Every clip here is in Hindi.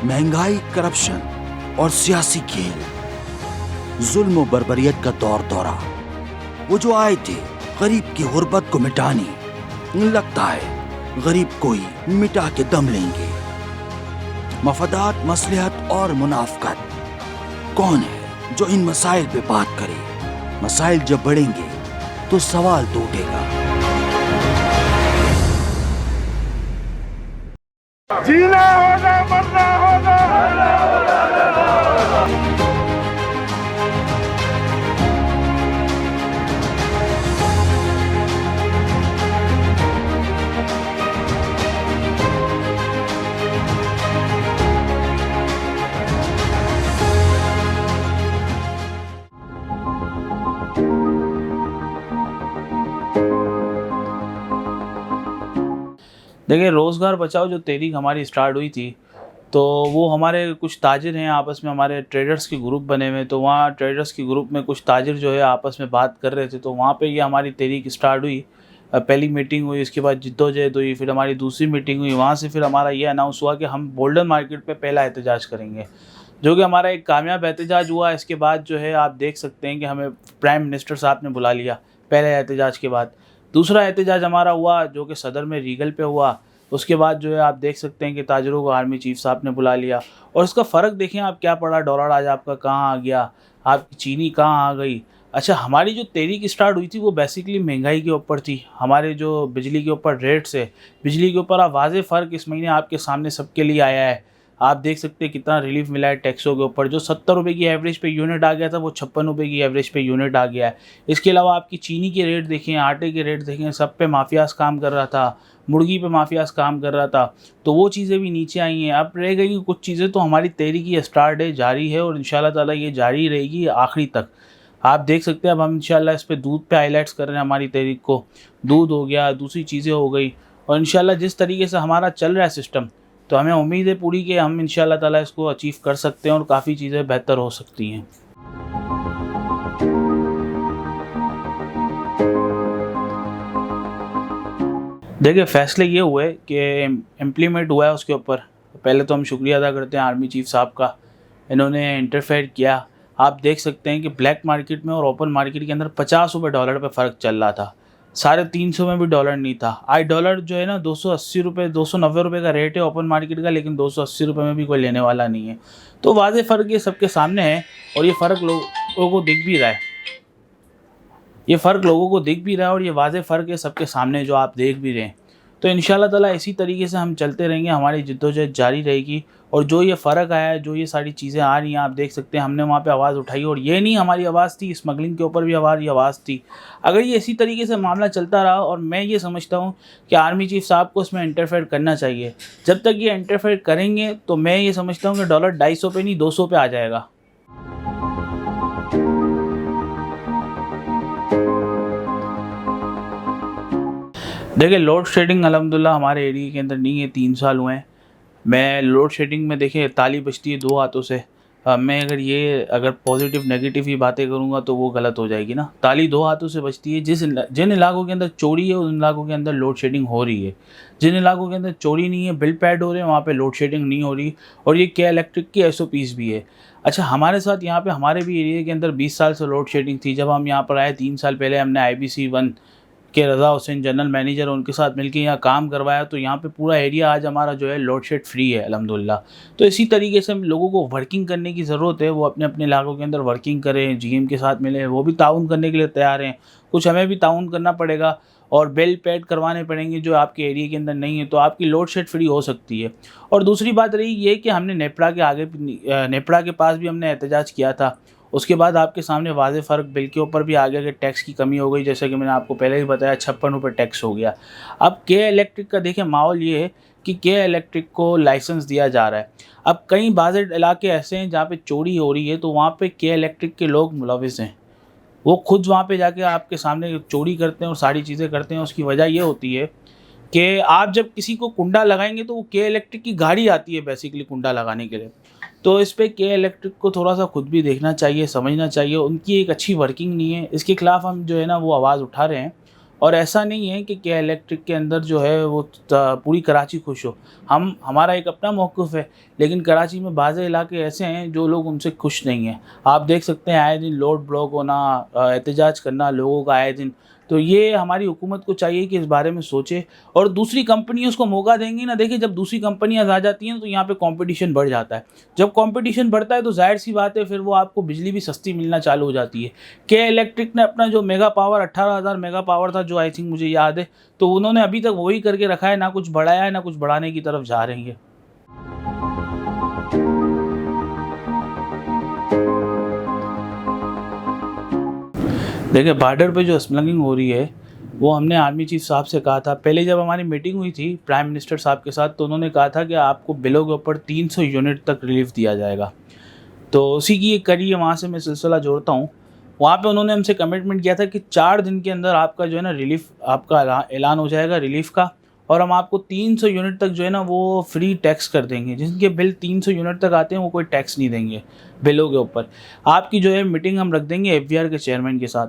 महंगाई, करप्शन और सियासी खेल, जुल्म और बर्बरियत का दौर दौरा। वो जो आए थे गरीब की गुर्बत को मिटाने, लगता है गरीब को ही मिटा के दम लेंगे। मफादात, मसलहत और मुनाफकत, कौन है जो इन मसाइल पे बात करे? मसाइल जब बढ़ेंगे तो सवाल तो उठेगा। जीना होगा, मरना होगा। देखिए, रोज़गार बचाओ जो तहरीक हमारी स्टार्ट हुई थी, तो वो हमारे कुछ ताजिर हैं आपस में, हमारे ट्रेडर्स के ग्रुप बने हुए, तो वहाँ ट्रेडर्स के ग्रुप में कुछ ताजिर जो है आपस में बात कर रहे थे, तो वहाँ पे ये हमारी तहरीक स्टार्ट हुई। पहली मीटिंग हुई, उसके बाद जिद्दोजहद हुई, फिर हमारी दूसरी मीटिंग हुई। वहाँ से फिर हमारा ये अनाउंस हुआ कि हम बोल्डन मार्केट पे पहला एहतजाज करेंगे, जो कि हमारा एक कामयाब एहतजाज हुआ। इसके बाद जो है आप देख सकते हैं कि हमें प्राइम मिनिस्टर साहब ने बुला लिया पहले एहतजाज के बाद। दूसरा एहतजाज हमारा हुआ जो कि सदर में रीगल पे हुआ। उसके बाद जो है आप देख सकते हैं कि ताजरों को आर्मी चीफ साहब ने बुला लिया, और इसका फ़र्क देखें आप क्या पड़ा। डॉलर आज आपका कहाँ आ गया, आपकी चीनी कहाँ आ गई। अच्छा, हमारी जो तहरीक स्टार्ट हुई थी वो बेसिकली महंगाई के ऊपर थी। हमारे जो बिजली के ऊपर रेट्स है, बिजली के ऊपर वाज़ेह फ़र्क इस महीने आपके सामने सबके लिए आया है। आप देख सकते हैं कितना रिलीफ मिला है टैक्सों के ऊपर। जो 70 रुपये की एवरेज पे यूनिट आ गया था वो 56 रुपये की एवरेज पे यूनिट आ गया है। इसके अलावा आपकी चीनी के रेट देखें, आटे के रेट देखें, सब पे माफियाज काम कर रहा था, मुर्गी पे माफियाज काम कर रहा था, तो वो चीज़ें भी नीचे आई हैं। अब रह गई कुछ चीज़ें, तो हमारी तहरीक की स्टार्ट है, जारी है, और इंशाल्लाह ताला ये जारी रहेगी आखिरी तक। आप देख सकते हैं अब हम इंशाल्लाह इस पे दूध पे हाईलाइट्स कर रहे हैं हमारी तहरीक को। दूध हो गया, दूसरी चीज़ें हो गई, और इंशाल्लाह जिस तरीके से हमारा चल रहा है सिस्टम, तो हमें उम्मीद है पूरी कि हम इंशाल्लाह ताला इसको अचीव कर सकते हैं और काफ़ी चीज़ें बेहतर हो सकती हैं। देखिए, फ़ैसले ये हुए कि इम्प्लीमेंट हुआ है उसके ऊपर। पहले तो हम शुक्रिया अदा करते हैं आर्मी चीफ साहब का, इन्होंने इंटरफेयर किया। आप देख सकते हैं कि ब्लैक मार्केट में और ओपन मार्केट के अंदर 50 रुपये डॉलर पे फ़र्क चल रहा था। 350 में भी डॉलर नहीं था। आज डॉलर जो है ना 280 रुपये, 290 रुपये का रेट है ओपन मार्केट का, लेकिन 280 रुपये में भी कोई लेने वाला नहीं है। तो वाज़ेह फ़र्क ये सबके सामने है, और ये फ़र्क लोगों को दिख भी रहा है। ये फ़र्क लोगों को दिख भी रहा है, और ये वाज़ेह फ़र्क है सबके सामने जो आप देख भी रहे हैं। तो इंशाल्लाह ताला इसी तरीके से हम चलते रहेंगे, हमारी जद्दोजहद जारी रहेगी। और जो ये फ़र्क आया है, जो ये सारी चीज़ें आ रही हैं, आप देख सकते हैं हमने वहाँ पे आवाज़ उठाई, और ये नहीं हमारी आवाज़ थी, स्मगलिंग के ऊपर भी हमारी आवाज़ थी। अगर ये इसी तरीके से मामला चलता रहा, और मैं ये समझता हूँ कि आर्मी चीफ साहब को इसमें इंटरफेयर करना चाहिए। जब तक ये इंटरफेयर करेंगे तो मैं ये समझता हूँ कि डॉलर 250 पे नहीं 200 पे आ जाएगा। देखिए, लोड शेडिंग अल्हम्दुलिल्लाह हमारे एरिया के अंदर नहीं है, 3 साल हुए हैं। मैं लोड शेडिंग में देखिए ताली बजती है 2 हाथों से। मैं अगर पॉजिटिव नेगेटिव ही बातें करूँगा तो वो गलत हो जाएगी ना। ताली 2 हाथों से बजती है। जिन इलाकों के अंदर चोरी है उन इलाकों के अंदर लोड शेडिंग हो रही है। जिन इलाकों के अंदर चोरी नहीं है, बिल पैड हो रहे हैं, वहाँ पे लोड शेडिंग नहीं हो रही। और ये के इलेक्ट्रिक की SOPs भी है। अच्छा, हमारे साथ यहाँ पे हमारे भी एरिया के अंदर 20 साल से लोड शेडिंग थी। जब हम यहाँ पर आए 3 साल पहले, हमने IBC 1 के रज़ा हुसैन जनरल मैनेजर, उनके साथ मिलकर यहाँ काम करवाया, तो यहाँ पे पूरा एरिया आज हमारा जो है लोड शेड फ्री है अल्हम्दुलिल्लाह। तो इसी तरीके से हम लोगों को वर्किंग करने की ज़रूरत है, वो अपने अपने इलाकों के अंदर वर्किंग करें, GM के साथ मिलें, वो भी ताउन करने के लिए तैयार हैं। कुछ हमें भी ताउन करना पड़ेगा, और बिल पैड करवाने पड़ेंगे जो आपके एरिया के अंदर नहीं है, तो आपकी लोड शेड फ्री हो सकती है। और दूसरी बात रही ये कि हमने नेपड़ा के पास भी हमने एहतजाज किया था। उसके बाद आपके सामने वाज़ेह फ़र्क बिल के ऊपर भी आ गया कि टैक्स की कमी हो गई, जैसे कि मैंने आपको पहले ही बताया 56 रुपये टैक्स हो गया। अब के इलेक्ट्रिक का देखें माहौल ये है कि के इलेक्ट्रिक को लाइसेंस दिया जा रहा है। अब कई बाज़ इलाके ऐसे हैं जहाँ पे चोरी हो रही है, तो वहाँ पे के इलेक्ट्रिक के लोग मुलविस हैं। वो खुद वहाँ पे जाके आपके सामने चोरी करते हैं और सारी चीज़ें करते हैं। उसकी वजह ये होती है कि आप जब किसी को कुंडा लगाएंगे तो वो के इलेक्ट्रिक की गाड़ी आती है बेसिकली कुंडा लगाने के लिए। तो इस पे के इलेक्ट्रिक को थोड़ा सा खुद भी देखना चाहिए, समझना चाहिए। उनकी एक अच्छी वर्किंग नहीं है, इसके खिलाफ हम जो है ना वो आवाज़ उठा रहे हैं। और ऐसा नहीं है कि क्या इलेक्ट्रिक के अंदर जो है वो पूरी कराची खुश हो। हमारा एक अपना मौक़िफ़ है, लेकिन कराची में बाज़ इलाके ऐसे हैं जो लोग उनसे खुश नहीं हैं। आप देख सकते हैं आए दिन लोड ब्लॉक होना, एहतजाज करना लोगों का आए दिन। तो ये हमारी हुकूमत को चाहिए कि इस बारे में सोचे और दूसरी कंपनियाँ उसको मौका देंगी ना। देखिए, जब दूसरी कंपनियाँ आ जाती हैं तो यहाँ पे कंपटीशन बढ़ जाता है। जब कंपटीशन बढ़ता है तो ज़ाहिर सी बात है फिर वो आपको बिजली भी सस्ती मिलना चालू हो जाती है। के इलेक्ट्रिक ने अपना जो मेगा पावर 18,000 मेगा पावर था, जो आई थिंक मुझे याद है, तो उन्होंने अभी तक वही करके रखा है, ना कुछ बढ़ाया है ना कुछ बढ़ाने की तरफ जा रही है। देखिए, बॉर्डर पे जो स्मगलिंग हो रही है वो हमने आर्मी चीफ साहब से कहा था। पहले जब हमारी मीटिंग हुई थी प्राइम मिनिस्टर साहब के साथ, तो उन्होंने कहा था कि आपको बिलों के ऊपर 300 यूनिट तक रिलीफ दिया जाएगा। तो उसी की एक कड़ी है, वहाँ से मैं सिलसिला जोड़ता हूँ। वहाँ पे उन्होंने हमसे कमिटमेंट किया था कि 4 दिन के अंदर आपका जो है ना रिलीफ आपका ऐलान हो जाएगा रिलीफ का, और हम आपको 300 यूनिट तक जो है ना वो फ्री टैक्स कर देंगे। जिनके बिल 300 यूनिट तक आते हैं वो कोई टैक्स नहीं देंगे बिलों के ऊपर। आपकी जो है मीटिंग हम रख देंगे एफबीआर के चेयरमैन के साथ।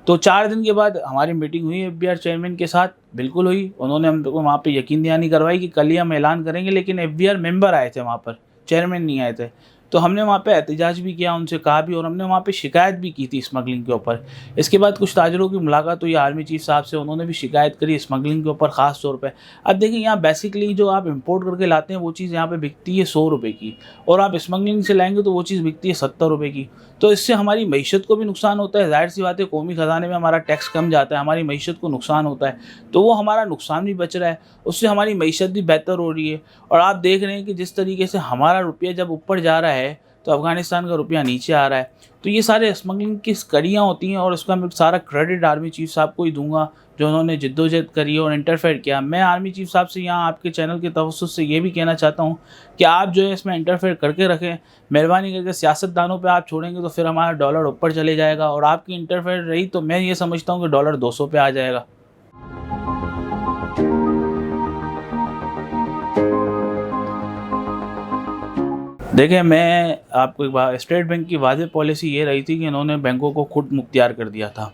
तो 4 दिन के बाद हमारी मीटिंग हुई एफबीआर चेयरमैन के साथ, बिल्कुल हुई। उन्होंने हमको वहाँ पे यकीन दहानी करवाई कि कल ही हम ऐलान करेंगे, लेकिन एफबीआर मेंबर आए थे वहाँ पर, चेयरमैन नहीं आए थे। तो हमने वहाँ पे एहतजाज भी किया, उनसे कहा भी, और हमने वहाँ पे शिकायत भी की थी स्मगलिंग के ऊपर। इसके बाद कुछ ताजरों की मुलाकात हुई आर्मी चीफ साहब से, उन्होंने भी शिकायत करी स्मगलिंग के ऊपर ख़ास तौर पे। अब देखिए, यहाँ बेसिकली जो आप इंपोर्ट करके लाते हैं वो चीज़ यहाँ पे बिकती है 100 रुपये की, और आप स्मगलिंग से लाएंगे तो वो चीज़ बिकती है 70 रुपये की। तो इससे हमारी मईशत को भी नुकसान होता है। ज़ाहिर सी बात है, कौमी ख़जाने में हमारा टैक्स कम जाता है, हमारी मईशत को नुकसान होता है, तो वो हमारा नुकसान भी बच रहा है, उससे हमारी मईशत भी बेहतर हो रही है। और आप देख रहे हैं कि जिस तरीके से हमारा रुपया जब ऊपर जा रहा है तो अफ़गानिस्तान का रुपया नीचे आ रहा है। तो ये सारे स्मगलिंग की कड़ियाँ होती हैं, और उसका मैं सारा क्रेडिट आर्मी चीफ साहब को ही दूंगा जो उन्होंने जिद्दोजहद करी और इंटरफेयर किया। मैं आर्मी चीफ साहब से यहाँ आपके चैनल के तवज्जुह से ये भी कहना चाहता हूँ कि आप जो है इसमें इंटरफेयर करके रखें। मेहरबानी करके सियासतदानों पे आप छोड़ेंगे तो फिर हमारा डॉलर ऊपर चले जाएगा, और आपकी इंटरफेयर रही तो मैं ये समझता हूँ कि डॉलर 200 पे आ जाएगा। देखिए, मैं आपको एक बात, स्टेट बैंक की वाज़ेह पॉलिसी ये रही थी कि इन्होंने बैंकों को खुद मुख्तियार कर दिया था।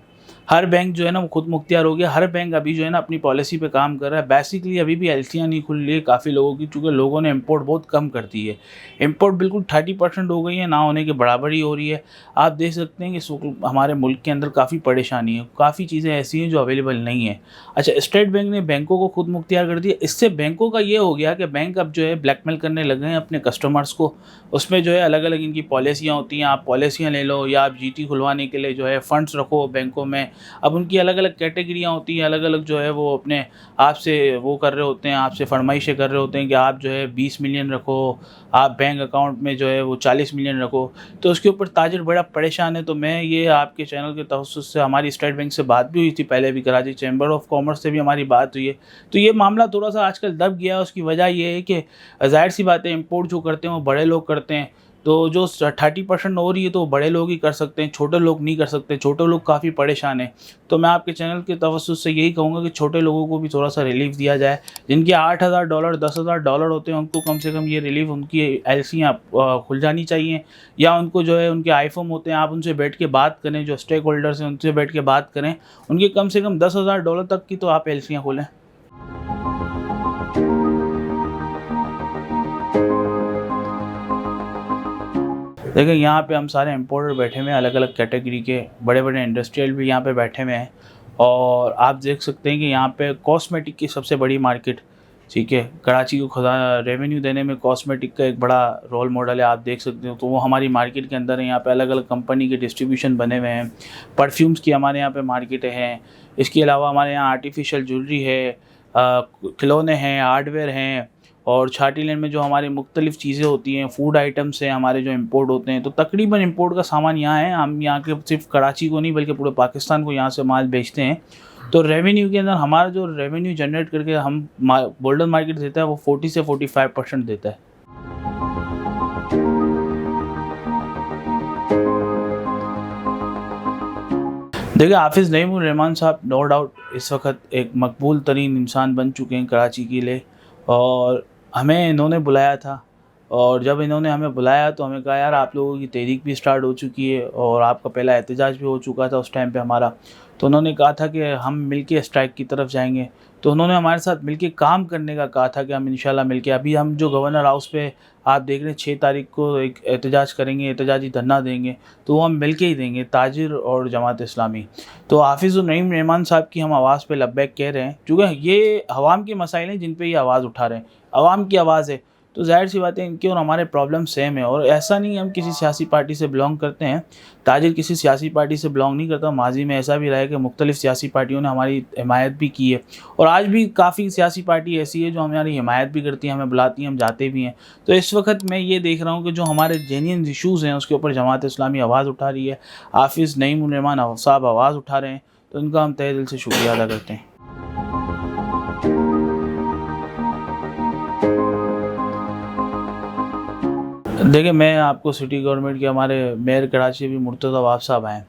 हर बैंक जो है ना वो खुद मुख्तियार हो गया। हर बैंक अभी जो है ना अपनी पॉलिसी पे काम कर रहा है। बेसिकली अभी भी एलसीयाँ नहीं खुल रही है काफ़ी लोगों की, चूँकि लोगों ने इंपोर्ट बहुत कम कर दी है। इंपोर्ट बिल्कुल 30% हो गई है, ना होने के बराबर ही हो रही है। आप देख सकते हैं कि इस वक्त हमारे मुल्क के अंदर काफ़ी परेशानी है, काफ़ी चीज़ें ऐसी हैं जो अवेलेबल नहीं है। अच्छा, स्टेट बैंक ने बैंकों को खुद मुख्तियार कर दिया। इससे बैंकों का ये हो गया कि बैंक अब जो है ब्लैकमेल करने लगे हैं अपने कस्टमर्स को। उसमें जो है अलग अलग इनकी पॉलिसियाँ होती हैं, आप पॉलिसियाँ ले लो, या आप जीटी खुलवाने के लिए जो है फ़ंड्स रखो बैंकों में। अब उनकी अलग अलग कैटेगरियाँ होती हैं, अलग अलग जो है वो अपने आपसे वो कर रहे होते हैं, आपसे फरमाइशें कर रहे होते हैं कि आप जो है 20 मिलियन रखो, आप बैंक अकाउंट में जो है वो 40 मिलियन रखो। तो उसके ऊपर ताजिर बड़ा परेशान है। तो मैं ये आपके चैनल के तवज्जुह से, हमारी स्टेट बैंक से बात भी हुई थी पहले भी, कराची चैम्बर ऑफ कॉमर्स से भी हमारी बात हुई है। तो ये मामला थोड़ा सा आजकल दब गया है। उसकी वजह ये है कि ज़ाहिर सी बात है, इंपोर्ट जो करते हैं वो बड़े लोग करते हैं। तो जो 30% हो रही है तो वो बड़े लोग ही कर सकते हैं, छोटे लोग नहीं कर सकते। छोटे लोग काफ़ी परेशान हैं। तो मैं आपके चैनल के तवज्जुह से यही कहूँगा कि छोटे लोगों को भी थोड़ा सा रिलीफ दिया जाए। जिनके $8,000 $10,000 होते हैं उनको कम से कम ये रिलीफ, उनकी एलसीयाँ खुल जानी चाहिए। या उनको जो है उनके आईफोन होते हैं, आप उनसे बैठ के बात करें, जो स्टेक होल्डर्स हैं उनसे बैठ के बात करें, उनकी कम से कम $10,000 तक की तो आप एलसीयाँ खोलें। देखिए, यहाँ पे हम सारे इम्पोर्टर बैठे हुए हैं, अलग अलग कैटेगरी के बड़े बड़े इंडस्ट्रियल भी यहाँ पे बैठे हुए हैं। और आप देख सकते हैं कि यहाँ पे कॉस्मेटिक की सबसे बड़ी मार्केट, ठीक है, कराची को रेवेन्यू देने में कॉस्मेटिक का एक बड़ा रोल मॉडल है, आप देख सकते हो। तो वो हमारी मार्केट के अंदर है। यहाँ पे अलग अलग कंपनी के डिस्ट्रीब्यूशन बने हुए हैं। परफ्यूम्स की हमारे यहाँ पे मार्केटें हैं। इसके अलावा हमारे यहाँ आर्टिफिशियल ज्वेलरी है, खिलौने हैं, हार्डवेयर हैं, और छाटी लैंड में जो हमारी मुख्तलिफ़ चीज़ें होती हैं, फूड आइटम्स हैं हमारे जो इंपोर्ट होते हैं। तो तकरीबन इंपोर्ट का सामान यहाँ है। हम यहाँ के सिर्फ कराची को नहीं बल्कि पूरे पाकिस्तान को यहाँ से माल बेचते हैं। तो रेवेन्यू के अंदर हमारा जो रेवेन्यू जनरेट करके हम गोल्डन मार्केट देता है वो 40 से 45% देता है। देखिए, हाफिज़ नईमुर रहमान साहब नो डाउट इस वक्त एक मकबूल तरीन इंसान बन चुके हैं कराची के लिए, और हमें इन्होंने बुलाया था। और जब इन्होंने हमें बुलाया तो हमें कहा, यार आप लोगों की तहरीक भी स्टार्ट हो चुकी है और आपका पहला एहतजाज भी हो चुका था उस टाइम पे हमारा। तो उन्होंने कहा था कि हम मिलके स्ट्राइक की तरफ जाएंगे। तो उन्होंने हमारे साथ मिलके काम करने का कहा था कि हम इंशाल्लाह मिलके, अभी हम जो गवर्नर हाउस पे आप देख रहे हैं 6 तारीख को एक एहतजाज करेंगे, एहतजाजी धरना देंगे, तो वो हम मिलके ही देंगे, ताजिर और जमात इस्लामी। तो हाफिज़ुर नईम रहमान साहब की हम आवाज़ पे लब्बैक कह रहे हैं, चूँकि ये अवाम के मसाइल हैं जिन पे ये आवाज़ उठा रहे हैं, अवाम की आवाज़ है, तो ज़ाहिर सी बात है इनकी और हमारे प्रॉब्लम सेम है। और ऐसा नहीं है हम किसी सियासी पार्टी से बिलोंग करते हैं, ताजिर किसी सियासी पार्टी से बिलोंग नहीं करता। माजी में ऐसा भी रहा है कि मुख्तलिफ़ सियासी पार्टियों ने हमारी हिमायत भी की है, और आज भी काफ़ी सियासी पार्टी ऐसी है जो हमारी हिमायत भी करती है, हमें बुलाती हैं, हम जाते भी हैं। तो इस वक्त मैं ये देख रहा हूँ कि जो हमारे जेन्युइन इशूज़ हैं उसके ऊपर जमात इस्लामी आवाज़ उठा रही है, हाफिज़ नईम रहमान साहब आवाज़ उठा रहे हैं, तो उनका हम तहे दिल से शुक्रिया अदा करते हैं। देखिए, मैं आपको सिटी गवर्नमेंट के हमारे मेयर कराची भी मुर्तज़ा अवाब साहब आए।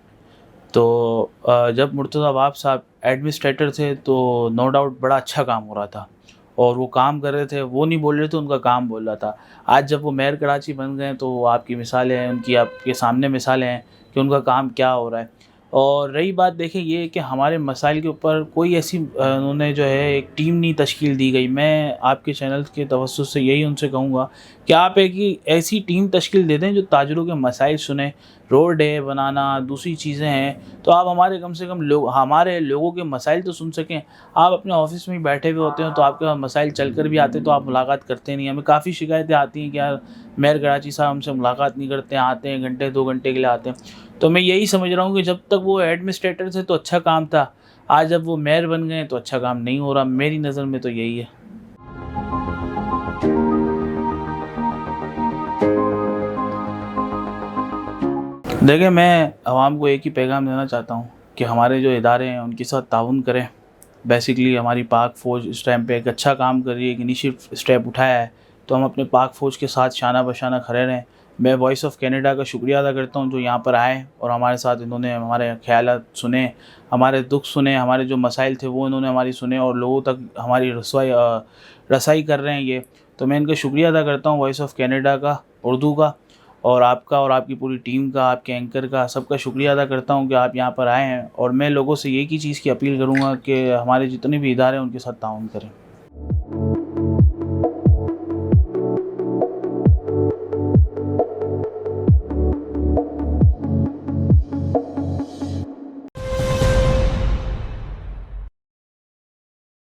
तो जब मुर्तज़ा अवाब साहब एडमिनिस्ट्रेटर थे तो नो डाउट बड़ा अच्छा काम हो रहा था, और वो काम कर रहे थे, वो नहीं बोल रहे थे, उनका काम बोल रहा था। आज जब वो मेयर कराची बन गए तो आपकी मिसालें हैं, उनकी आपके सामने मिसालें हैं कि उनका काम क्या हो रहा है। और रही बात देखें ये कि हमारे मसाइल के ऊपर कोई ऐसी उन्होंने जो है एक टीम नहीं तश्कील दी गई। मैं आपके चैनल के तवज्जुह से यही उनसे कहूँगा कि आप एक ऐसी टीम तश्कील दे दें जो ताजरों के मसाइल सुने। रोड है बनाना, दूसरी चीज़ें हैं, तो आप हमारे कम से कम हमारे लोगों के मसाइल तो सुन सकें। आप अपने ऑफिस में ही बैठे हुए होते हैं तो आपके पास मसाइल चल कर भी आते हैं तो आप मुलाकात करते नहीं। हमें काफ़ी शिकायतें आती हैं कि यार मेयर कराची साहब हमसे मुलाकात नहीं करते हैं, आते हैं घंटे 2 घंटे के लिए आते हैं। तो मैं यही समझ रहा हूँ कि जब तक वो एडमिनिस्ट्रेटर थे तो अच्छा काम था, आज जब वो मेयर बन गए तो अच्छा काम नहीं हो रहा। मेरी नज़र में तो यही है। देखिए, मैं आवाम को एक ही पैगाम देना चाहता हूँ कि हमारे जो इदारे हैं उनके साथ ताउन करें। बेसिकली हमारी पाक फ़ौज इस टाइम पे एक अच्छा काम कर रही है, एक इनिशिएटिव स्टेप उठाया है, तो हम अपने पाक फ़ौज के साथ शाना बशाना खड़े रहें। मैं वॉइस ऑफ कनाडा का शुक्रिया अदा करता हूँ जो यहाँ पर आए और हमारे साथ इन्होंने हमारे ख़यालात सुने, हमारे दुख सुने, हमारे जो मसाइल थे वो इन्होंने हमारी सुने और लोगों तक हमारी रसाई कर रहे हैं ये। तो मैं इनका शुक्रिया अदा करता हूँ वॉइस ऑफ कनाडा का, उर्दू का, और आपका और आपकी पूरी टीम का, आपके एंकर का, सबका शुक्रिया अदा करता हूँ कि आप यहाँ पर आए हैं। और मैं लोगों से एक ही चीज़ की अपील करूँगा कि हमारे जितने भी इदारे हैं उनके साथ ताउन करें।